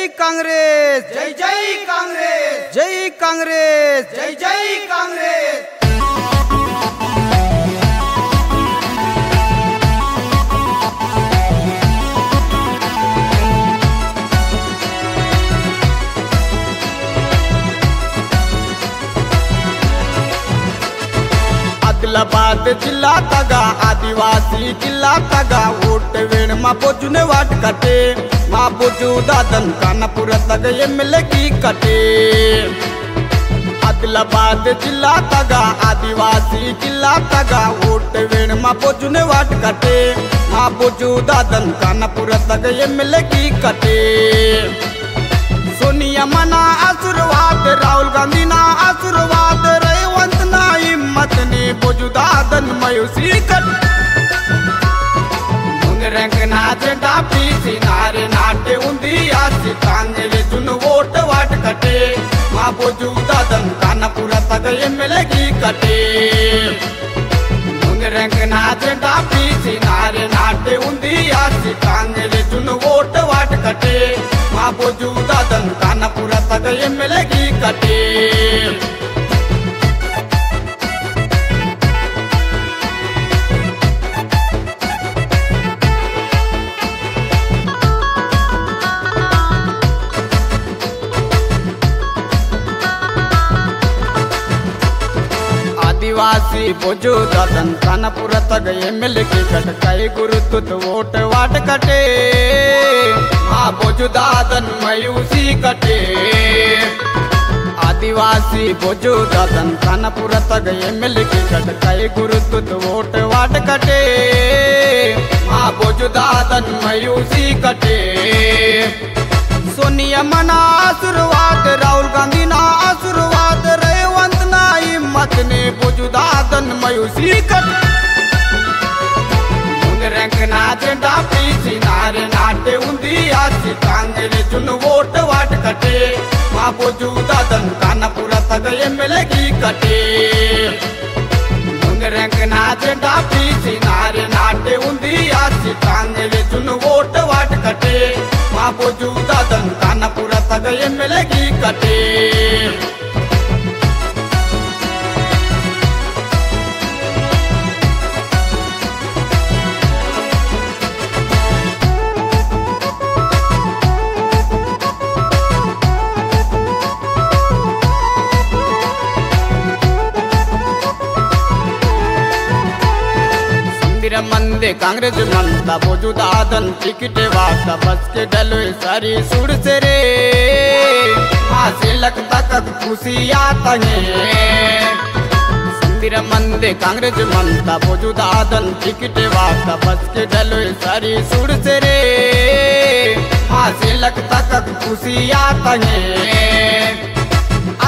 जय कांग्रेस, जय जय कांग्रेस, जय कांग्रेस, जय जय कांग्रेस। आदिलाबाद जिल्हा तगा आदिवासी जिल्हा तगा ओट वेण मा बोजूने वाट कटे मा बोजू दादन कानपुर तग एमएलए की कटे। आदिलाबाद जिल्हा तगा आदिवासी जिल्हा तगा ओट वेण मा बोजूने वाट कटे मा बोजू दादन कानपुर तग एमएलए की कटे। सोनिया मना आशीर्वाद राहुल गांधी ना आशीर्वाद रेवंत ना हिम्मत ने बोजुदादन मयूसी कट रंग नाचे डापी सिनारे नाटे उंदी आसी कांगले जुन वोट वाट कटे मां बोजुदादन कानपुर तक एमएलए की कटे। रंग नाचे डापी सिनारे नाटे उंदी आसी कांगले जुन वोट वाट कटे मां बोजुदादन कानपुर तक एमएलए की कटे। आदिवासी बोजुदादन कानपुर तक एमएलए की कट कई गुरुतुत वोट वाट कटे मां बोजुदादन मयूसी कटे। आदिवासी बोजुदादन कानपुर तक एमएलए की कट कई गुरुतुत वोट वाट कटे मां बोजुदादन मयूसी कटे। सोनिया मना आशीर्वाद राहुल गांधी ना आशीर्वाद रेवंत ना हिम्मत ने बोजुदादन मयूसी कट रंग नाचे डापी सिनारे नाटे उंदी आसी कांगले जुन वोट वाट कटे मां बोजुदादन कानपुर तक एमएलए की कटे। रंग नाचे डापी सिनारे नाटे उंदी आसी कांगले जुन वोट वाट कटे मां बोजुदादन कानपुर तक एमएलए की कटे। मंदे कांग्रेस मनता बोजुदादन टिकट वाटा बस के डलो सारी सुर से रे से लगता कब खुशी आता है। संदिर मंदे कांग्रेस मनता बोजुदादन टिकट वाटा बस के डलो सारी सुर से रे से लगता कब खुशी आता है।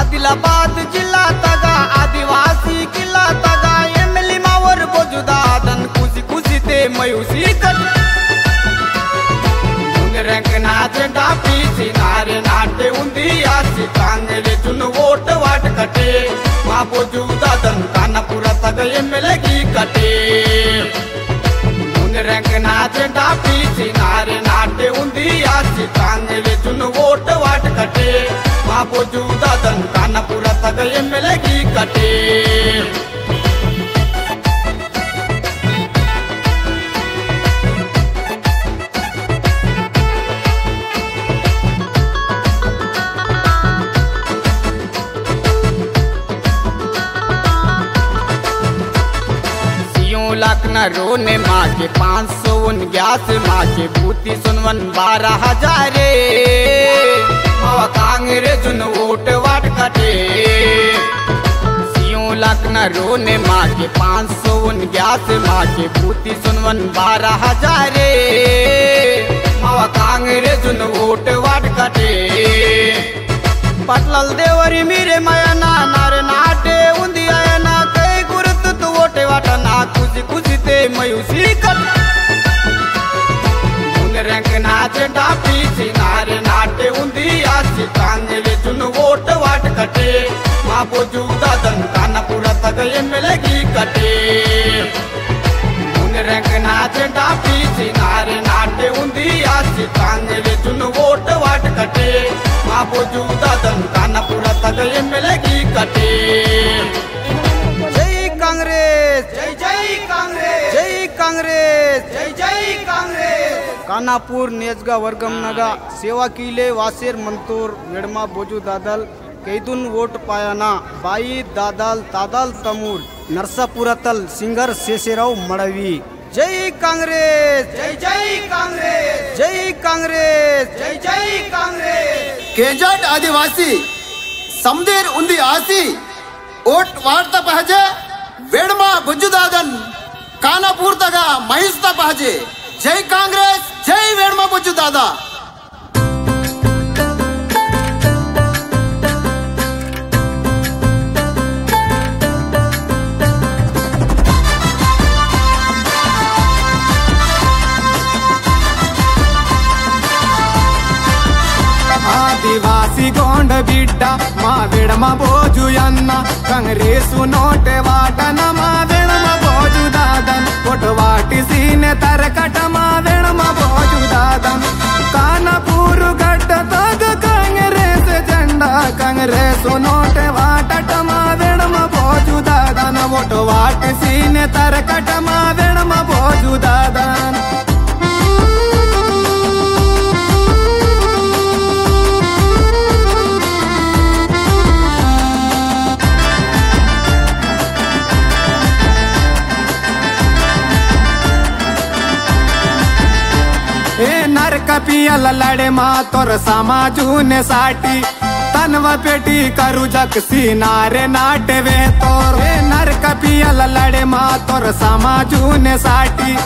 आदिलाबाद जिला तगा आदिवासी किला तगा एमएलए मावर बोजुदादन खुशी खुशी ते मयूसी कट रंग नाचे डापी सिनारे नाटे उंदी आसी कांगले जुन वोट वाट कटे मां बोजुदादन कानपुर तक एमएलए की कटे। रंग नाचे डापी सिनारे नाटे उंदी आसी कांगले जुन वोट वाट कटे मां बोजुदादन कानपुर तक एमएलए की कटे। लाख न रोने माँ के 549 माँ के बूती सुनवन 12,000 कांग्रेस जुन वोट वाट कटे। लाख न रोने माँ के 549 माँ के बूती सुनवन 12,000 कांग्रेस जुन वोट वाट कटे। पटलल देवरी मेरे मयना नारे नाटे उंदी आयना कई गुरुत तो वोटे वाटना खुशी खुशी ते मयूसी कट रंग नाचे डापी सिनारे नाटे उंदी आसी कांगले जुन वोट वाट कटे मां बोजुदादन कानपुर तक एमएलए की कटे। रंग नाचे डापी सिनारे नाटे उंदी आसी कांगले जुन वोट वाट कटे बोजूदादन कानापुरा तक एमएलए की कटे। जय कांग्रेस, जय जय कांग्रेस, जय कांग्रेस, जय जय कांग्रेस। कानापूर नेजगा वर्गमनगा सेवा किले वासेर मंतूर वेडमा बोजू दादल कैदून वोट पायाना बाई दादल तादल तमूर नरसापुरातल सिंगर शेषेराव मडवी। जय कांग्रेस, जय जय कांग्रेस, जय कांग्रेस, जय जय कांग्रेस। केजट आदिवासी समदेर उंदी आसी ओट वार्ता पाहिजे वेडमा बोजूदादन कानापूर तगा महिस्ता पाहिजे। जय कांग्रेस, जय वेडमा बोजूदादा। आदिवासी गोंड बिड्ड मा वेडमा बोजूयन्न कांग्रेसु नोटे वाटन मा वेडमा बोजूदादन ओट वाटिसीने तरकट मा वेडमा बोजूदादन। कानापूर गड्ड तग कांग्रेस झंडा कांग्रेसु नोटे वाटट मा वेडमा बोजूदादन ओट वाटिसीने तरकट मा वेडमा बोजूदादन। पियल लड़े मा तोर समाजूने साठी तनव पेटी करू जक सीनारे नाटवे तोर। नरक पियल लड़े मा तोर समाजूने साठी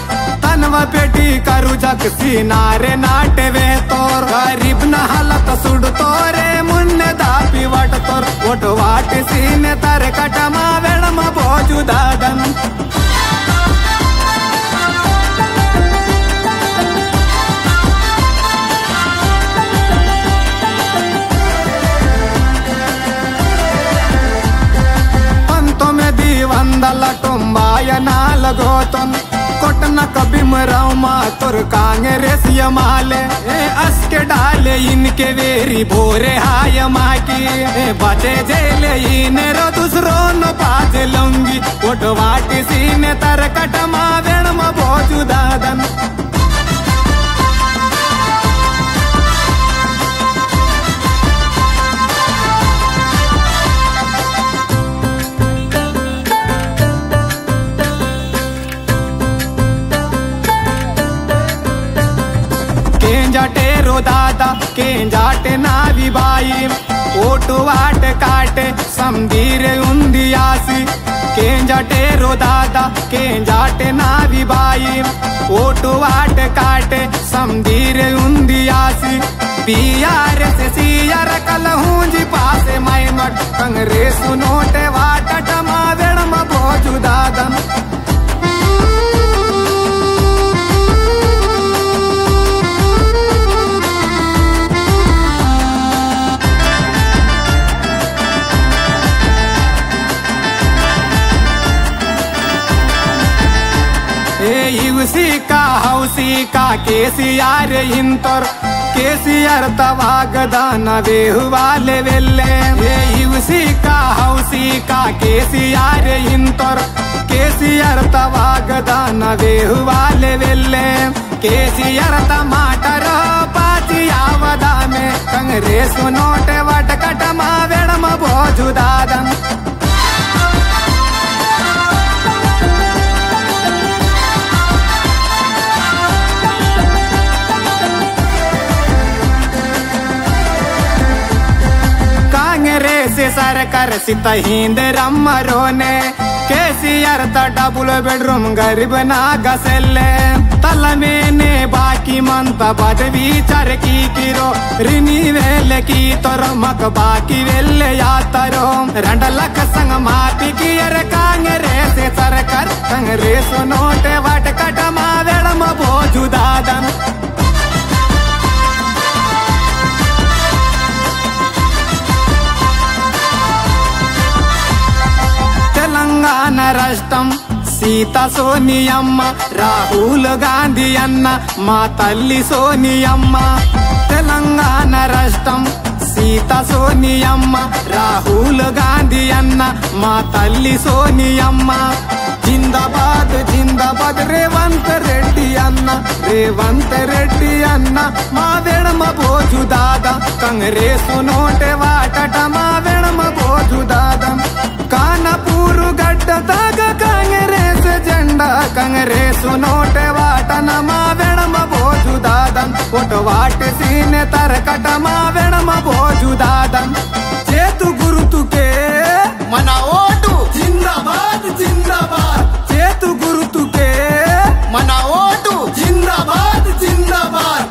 तनव पेटी करू जक सीनारे नाटवे तोर। गरीब न हालत सुड तोरे मुन्ने दापी वट तोर ओट वाट सीने तर कटमा वेडम बोजूदादन। వందల తొంభై నాలుగోతోన్ కొట్టన కబిమరావు మా తోర్ कांग्रेस यमाले अस्के डाले इनके वेरी भोरे हाय माकी बचे जेले इने रो दूसरो नो पाजे लंगी ओट वाटी सीने तरकट मा वेडमा बोजूदादन। केंजाटे रो दादा केंजाटे नावी बाई ओटू वाट काटे समदीर उंदियासी। केंजाटे रो दादा केंजाटे नावी बाई ओटू वाट काटे समदीर उंदियासी। बियार से सियार कलहूंजी पासे माइनट कांग्रेस नोटे वाटट मा वेडमा बोजूदादन। इवसी का हौसी का केसीआर इंतोर केसीआर तवागदान वेहुवाले वेल्ले। इवसी का हौसी का केसीआर इंतोर केसीआर तवागदान वेहुवाले वेल्ले। केसीआर टमाटर पाची आवदा में कांग्रेस नोटे वटकट मा वेडमा बोजूदादन। सरकार सित हिंद रम्मरोने केसीआर ता डबल बेडरूम गरीब ना गसेले। तल मेने बाकी मंत पदवी चर की किरो रिनी वेले की तोर मक बाकी वेले यातरो। 2 लाख संग मापी की कांग्रेस सरकार कांग्रेस नोटे वटकट मा वेडमा बोजूदादन। తెలంగాణ రాష్ట్రం సీతా సోనియమ్మ రాహుల్ గాంధీ అన్న మా తల్లి సోనియమ్మ। తెలంగాణ రాష్ట్రం సీతా సోనియమ్మ రాహుల్ గాంధీ అన్న మా తల్లి సోనియమ్మ జిందాబాద్ జిందాబాద్ రేవంత్ రెడ్డి అన్న మా వెడమ భోజు దాదా కాంగ్రెస్ నోటే వాటట మా వెడమ భోజు దాదా కానపూరు గడ్డ దాకా కాంగ్రెస్ జెండా కాంగ్రెస్ నోటే వాటన మా వెడమ భోజు దాదా ఒటు వాటి సీనె తరకట మా వెడమ భోజు దాదా చేతు గురుతుకే మన ఓటు జిందాబాద్ జిందాబాద్ చేతు గురుతుకే మన ఓటు జిందాబాద్ జిందాబాద్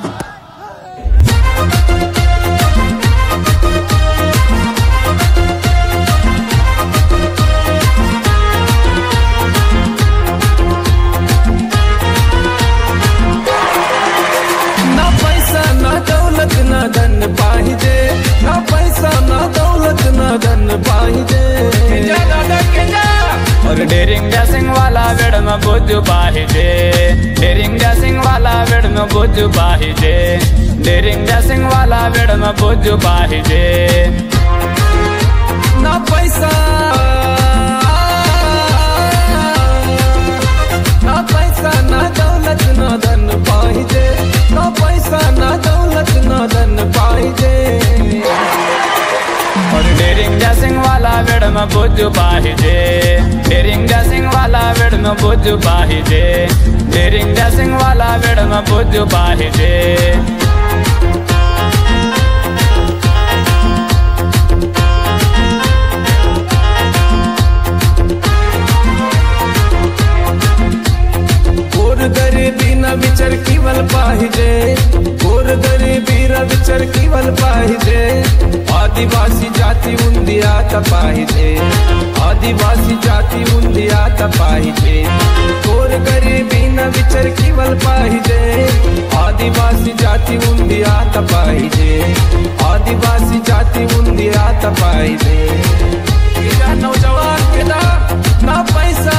ना पैसा ना दौलत ना धन पाहिजे ना पैसा ना दौलत ना धन पाहिजे और डेरिंग डैसिंग वाला वेड़ में बुझ पाहिजे डेरिंग डैसिंग वाला वेड़ में बुझ पाहिजे डेरिंग डैसिंग वाला वेड़ में बुझ पाहिजे ना पैसा ना पैसा ना दौलत ना धन पाहिजे ना पैसा ना दौलत ना धन पाहिजे और डेरिंग डैसिंग वाला वेड़ में बुझ पाहिजे डेरिंग डैसिंग वाला वेड़ में बुझ पाहिजे डेरिंग डैसिंग वाला वेड़ में बुझ पाहिजे गरिबी न विचार केवल पाहिजे गरिबी न विचार केवल पाहिजे आदिवासी जाती उंदी आता पाहिजे आदिवासी जाती उंदी आता पाहिजे गरिबी न विचार केवल पाहिजे आदिवासी जाती उंदी आता पाहिजे आदिवासी जाती उंदी आता पाहिजे नौजवान पिता ना पैसा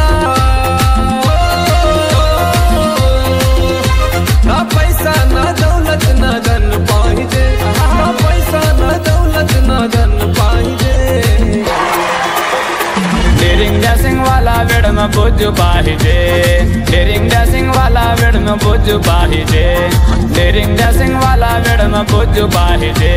ना पैसा ना दौलत ना धन पाहिजे ना पैसा ना दौलत ना धन पाहिजे डेरिंग डैसिंग वाला वेड़ में बुझ पाहिजे डेरिंग डैसिंग वाला वेड़ में बुझ पाहिजे डेरिंग डैसिंग वाला वेड़ में बुझ पाहिजे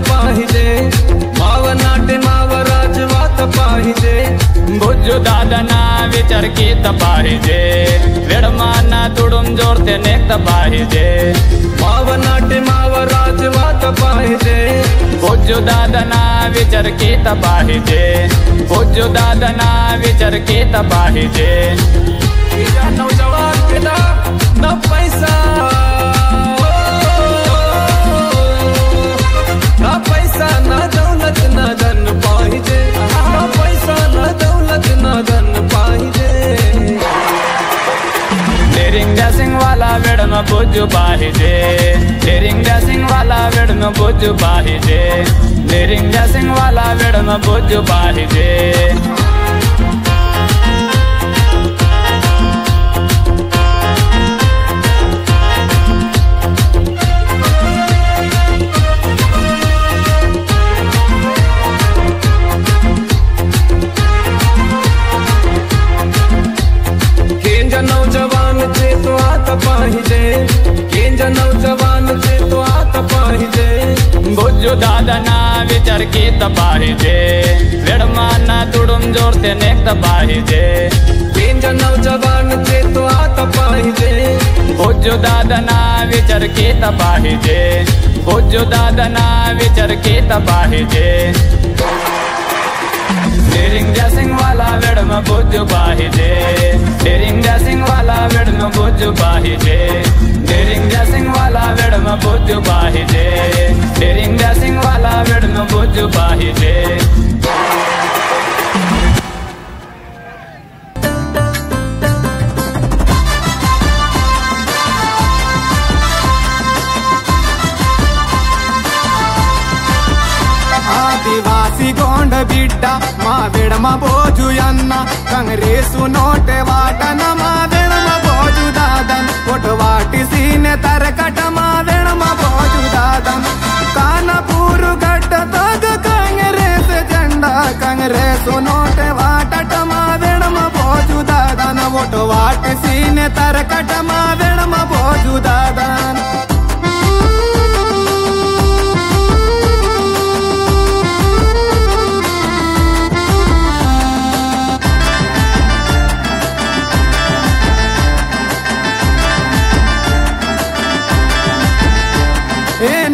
पाहिजे मावनाटे मावराज वात पाहिजे बुझू दादा ना विचार कीत पाहिजे वेडमाना तुडुम जोरते नेक्त पाहिजे मावनाटे मावराज वात पाहिजे बुझू दादा ना विचार कीत पाहिजे बुझू दादा ना विचार कीत पाहिजे नौजवान पिता न पैसा ना पैसा ना दौलत ना धन पाहिजे ना पैसा ना दौलत ना धन पाहिजे डेरिंग डैसिंग वाला वेड़ में बुझ पाहिजे डेरिंग डैसिंग वाला वेड़ में बुझ पाहिजे डेरिंग डैसिंग वाला वेड़ में बुझ पाहिजे नौजवान चे तो आता पाहिजे केंजा नौजवान चे तो आता पाहिजे बुझू दादा ना विचार कीत पाहिजे वेडमाना तुडुम जोरते नेक्त पाहिजे केंजा नौजवान चे तो आता पाहिजे बुझू दादा ना विचार कीत पाहिजे बुझू दादा ना विचार कीत पाहिजे डेरिंग डैसिंग वाला वेड़ में बुझ पाहिजे डेरिंग डैसिंग वाला वेड़ में बुझ पाहिजे डेरिंग डैसिंग वाला वेड़ में बुझ पाहिजे डेरिंग डैसिंग वाला वेड़ में बुझ पाहिजे वासी गोंड बिड्डा मा वेड़मा बोजू यन्ना कांग्रेसु नोटे वाटन मा वेड़मा बोजू दादन ओट वाटी सीने तरकट मा वेड़मा बोजू दादन कानपूर गड्ड तग कांग्रेस झंडा कांग्रेसु नोटे वाटट मा वेड़मा बोजू दादन ओट वाटी सीने तरकट मा वेड़मा बोजू दादन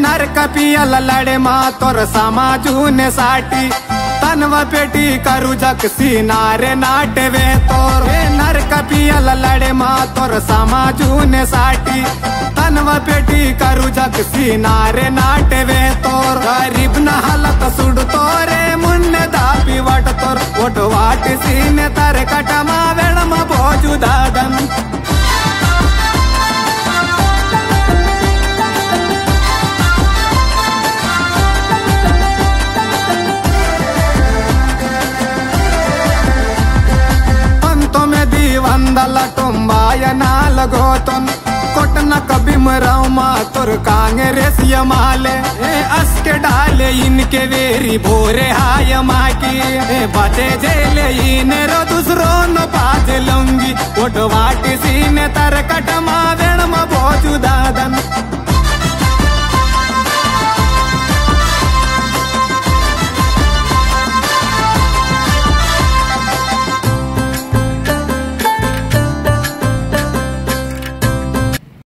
नर कपियल लड़े मा तोर समाजू ने साटी तनव पेटी करू जक सीनारे नाटे वे तोर नर कपियल लड़े मा तोर समाजू ने साटी तनव पेटी करू जक सीनारे नाटे वे तोर गरीब न हालत सुड तोरे मुन्ने दापी वट तोर ओट वाट सीने तर कटमा वेड़म बोजू दादन వందల తొంభాయ నాలుగోతోన్ కొట్టన కబిమరావు మా తోర్ కాంగ్రెస్ యమాలే अस्के डाले इनके वेरी भोरे हाय माकी बाते जेले इने रो दूसरो न पाज लूंगी ओट वाटी सीने तरकट मा वेणम बोजू